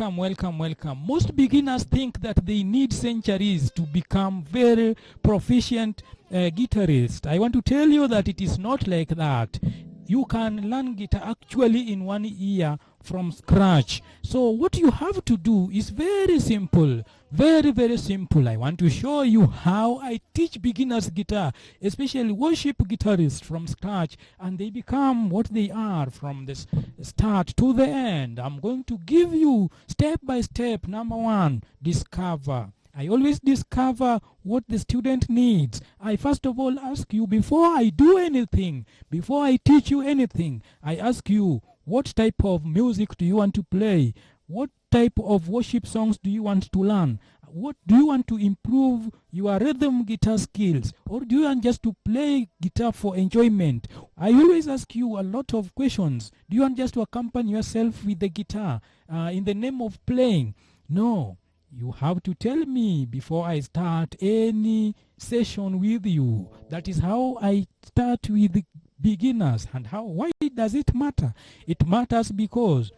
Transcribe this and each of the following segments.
welcome, welcome, welcome. Most beginners think that they need centuries to become very proficient guitarists. I want to tell you that it is not like that. You can learn guitar actually in 1 year from scratch. So what you have to do is very simple, very, very simple. I want to show you how I teach beginners guitar, especially worship guitarists from scratch, and they become what they are from the start to the end. I'm going to give you step by step. Number one, discover. I always discover what the student needs. I first of all ask you, before I do anything, before I teach you anything, I ask you, what type of music do you want to play? What type of worship songs do you want to learn? What do you want to improve your rhythm guitar skills? Or do you want just to play guitar for enjoyment? I always ask you a lot of questions. Do you want just to accompany yourself with the guitar in the name of playing? No. You have to tell me before I start any session with you. That is how I start with beginners. And why does it matter? It matters because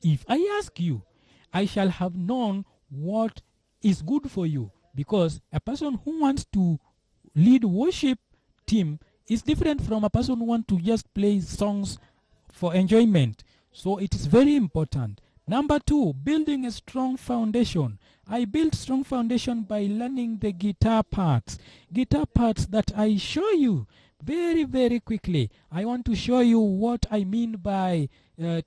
if I ask you, I shall have known what is good for you. Because a person who wants to lead worship team is different from a person who wants to just play songs for enjoyment. So it is very important. Number two, building a strong foundation. I build strong foundation by learning the guitar parts. Guitar parts that I show you very, very quickly. I want to show you what I mean by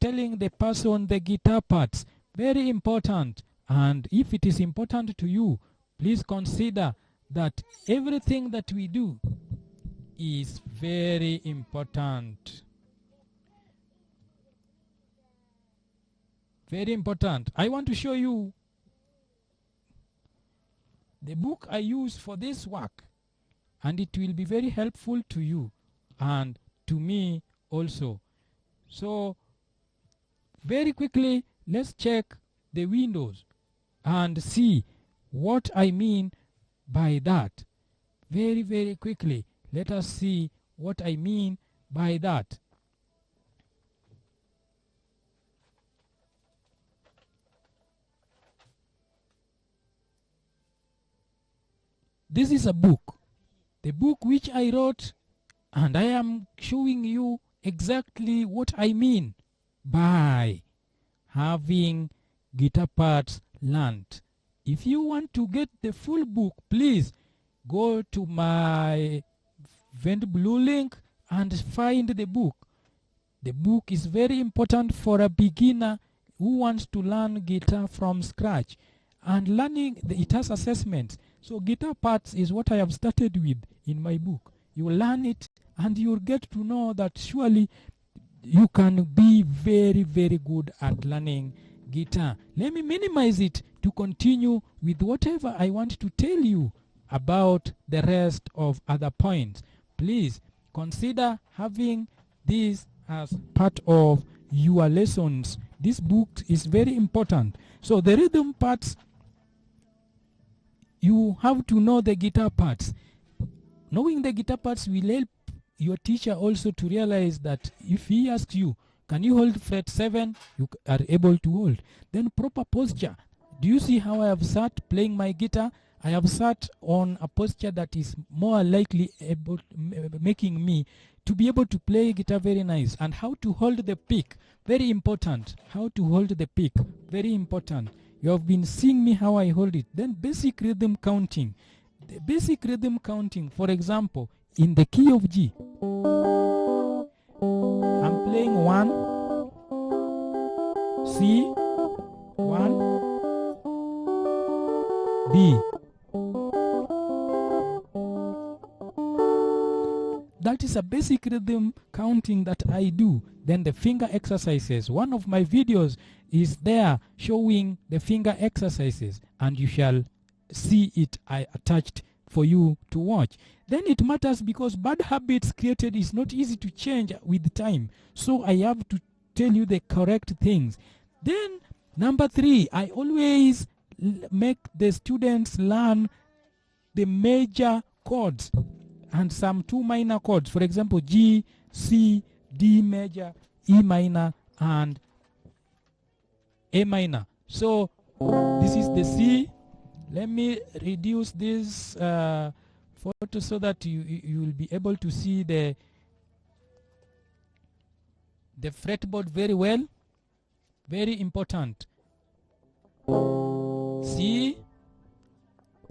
telling the person the guitar parts. Very important. And if it is important to you, please consider that everything that we do is very important. Very important. I want to show you the book I use for this work, and it will be very helpful to you and to me also. So very quickly, let's check the windows and see what I mean by that. Very, very quickly, let us see what I mean by that. This is a book, the book which I wrote, and I am showing you exactly what I mean by having guitar parts learned. If you want to get the full book, please go to my blue link and find the book. The book is very important for a beginner who wants to learn guitar from scratch. And learning, it has assessments. So guitar parts is what I have started with in my book. You will learn it and you will get to know that surely you can be very, very good at learning guitar. Let me minimize it to continue with whatever I want to tell you about the rest of other points. Please consider having this as part of your lessons. This book is very important. So the rhythm parts, you have to know the guitar parts. Knowing the guitar parts will help your teacher also to realize that if he asks you, can you hold fret 7? You are able to hold. Then proper posture. Do you see how I have sat playing my guitar? I have sat on a posture that is more likely able, making me to be able to play guitar very nice. And how to hold the pick, very important. How to hold the pick, very important. You have been seeing me how I hold it. Then basic rhythm counting. The basic rhythm counting, for example, in the key of G, I'm playing 1, C, 1, B. That is a basic rhythm counting that I do. Then the finger exercises. One of my videos is there showing the finger exercises, and you shall see it attached for you to watch. Then it matters because bad habits created is not easy to change with time. So I have to tell you the correct things. Then number 3, I always make the students learn the major chords and some 2 minor chords. For example, G, C, D major, E minor, and A minor. So this is the C. Let me reduce this photo so that you will be able to see the fretboard very well. Very important. C,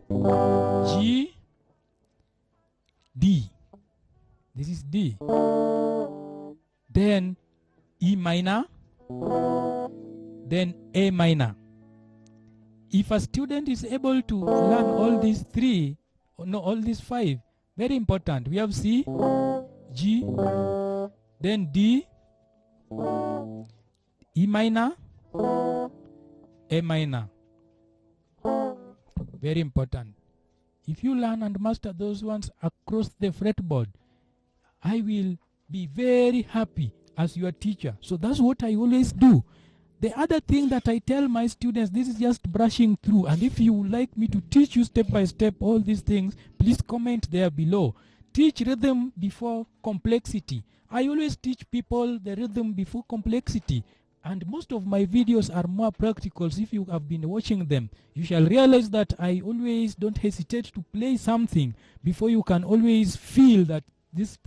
G, D. This is D. Then E minor, then A minor. If a student is able to learn all these three, no, all these five, very important. We have C, G, then D, E minor, A minor. Very important. If you learn and master those ones across the fretboard, I will be very happy as your teacher. So that's what I always do. The other thing that I tell my students, this is just brushing through, and if you would like me to teach you step by step all these things, please comment there below. Teach rhythm before complexity. I always teach people the rhythm before complexity, and most of my videos are more practical. If you have been watching them, you shall realize that I always don't hesitate to play something before you can always feel that this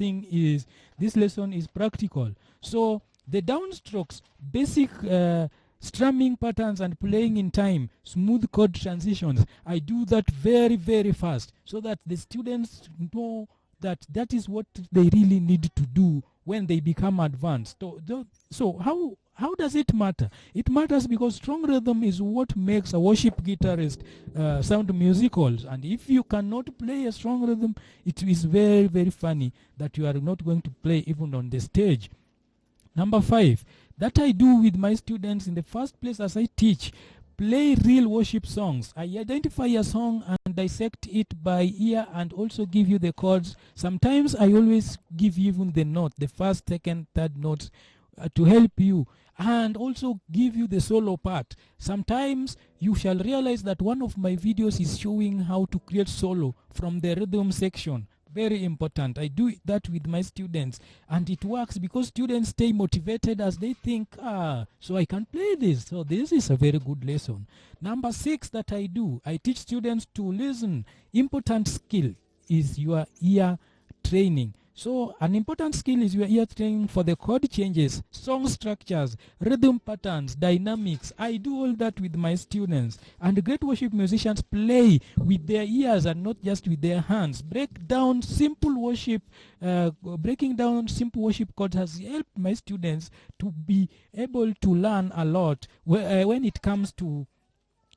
lesson is practical. So the downstrokes, basic strumming patterns and playing in time, smooth chord transitions, I do that very, very fast so that the students know that that is what they really need to do when they become advanced. So how does it matter? It matters because strong rhythm is what makes a worship guitarist sound musical. And if you cannot play a strong rhythm, it is very, very funny that you are not going to play even on the stage. Number 5, that I do with my students in the first place as I teach, play real worship songs. I identify a song and dissect it by ear and also give you the chords. Sometimes I always give you even the note, the first, second, third notes to help you, and also give you the solo part. Sometimes you shall realize that one of my videos is showing how to create solo from the rhythm section. Very important. I do that with my students, and it works because students stay motivated as they think, so I can play this. So this is a very good lesson. Number 6 that I do, I teach students to listen. Important skill is your ear training. So an important skill is your ear training for the chord changes, song structures, rhythm patterns, dynamics. I do all that with my students. And great worship musicians play with their ears and not just with their hands. Breaking down simple worship chords has helped my students to be able to learn a lot when it comes to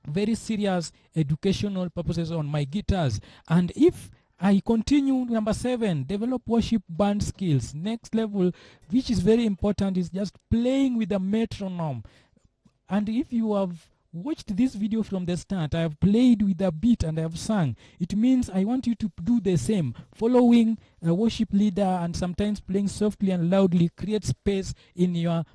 very serious educational purposes on my guitars. And if I continue, number 7, develop worship band skills. Next level, which is very important, is just playing with a metronome. And if you have watched this video from the start, I have played with a beat and I have sung. It means I want you to do the same. Following a worship leader and sometimes playing softly and loudly create space in your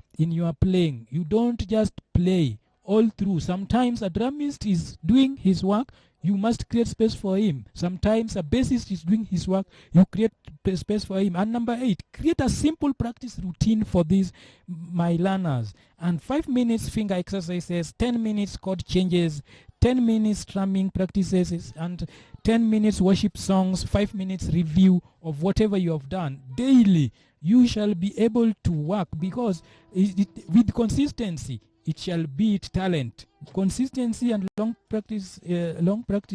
playing. You don't just play all through. Sometimes a drummist is doing his work, you must create space for him. Sometimes a bassist is doing his work, you create space for him. And number 8, create a simple practice routine for these my learners. And 5 minutes finger exercises, 10 minutes chord changes, 10 minutes strumming practices, and 10 minutes worship songs, 5 minutes review of whatever you have done daily. You shall be able to work because with consistency, it shall beat talent. Consistency and long practice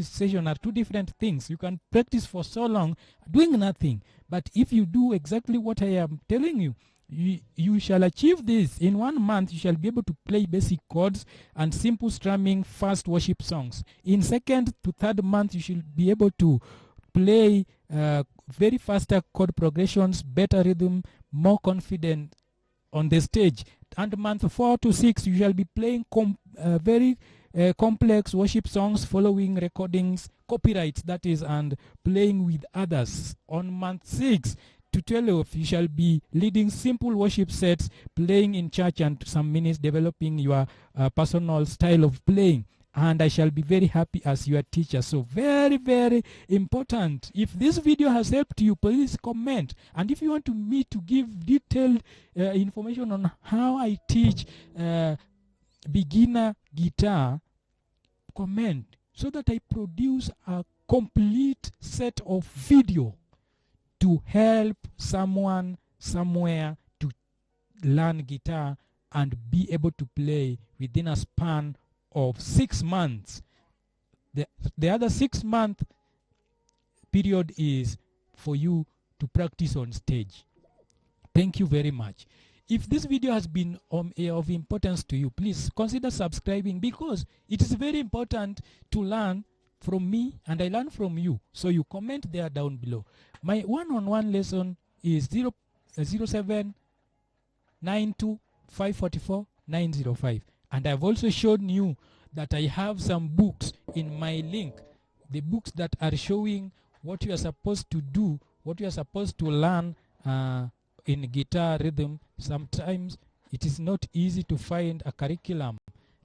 session are two different things. You can practice for so long doing nothing, but if you do exactly what I am telling you, you shall achieve this. In 1 month, you shall be able to play basic chords and simple strumming fast worship songs. In 2nd to 3rd month, you should be able to play very faster chord progressions, better rhythm, more confident on the stage. And month 4 to 6, you shall be playing very complex worship songs, following recordings, copyrights that is, and playing with others. On month 6 to 12, you shall be leading simple worship sets, playing in church, and some minutes developing your personal style of playing. And I shall be very happy as your teacher. So very, very important. If this video has helped you, please comment. And if you want me to give detailed information on how I teach beginner guitar, comment so that I produce a complete set of video to help someone somewhere to learn guitar and be able to play within a span of 6 months. The other 6-month period is for you to practice on stage. Thank you very much. If this video has been of importance to you, please consider subscribing, because it is very important to learn from me and I learn from you. So you comment there down below. My one-on-one lesson is 0792544905, and I've also shown you that I have some books in my link, the books that are showing what you are supposed to do, what you are supposed to learn in guitar rhythm. Sometimes it is not easy to find a curriculum,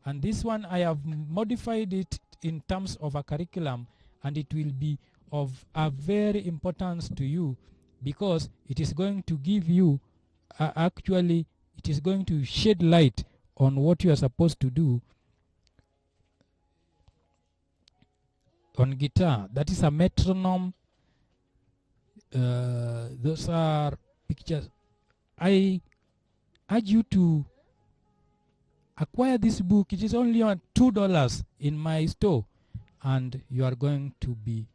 and this one I have modified it in terms of a curriculum, and it will be of a very importance to you, because it is going to give you actually it is going to shed light on what you are supposed to do on guitar. That is a metronome. Those are pictures. I urge you to acquire this book. It is only on $2 in my store, and you are going to be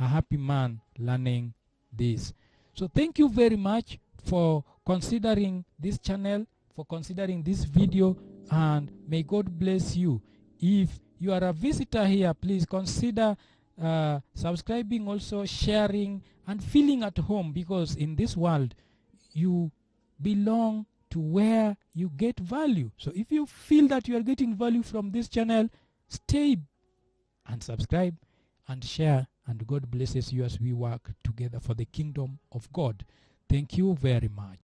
a happy man learning this. So thank you very much for considering this channel, for considering this video, and may God bless you. If you are a visitor here, please consider subscribing, also sharing and feeling at home, because in this world you belong to where you get value. So if you feel that you are getting value from this channel, stay and subscribe and share, and God blesses you as we work together for the kingdom of God. Thank you very much.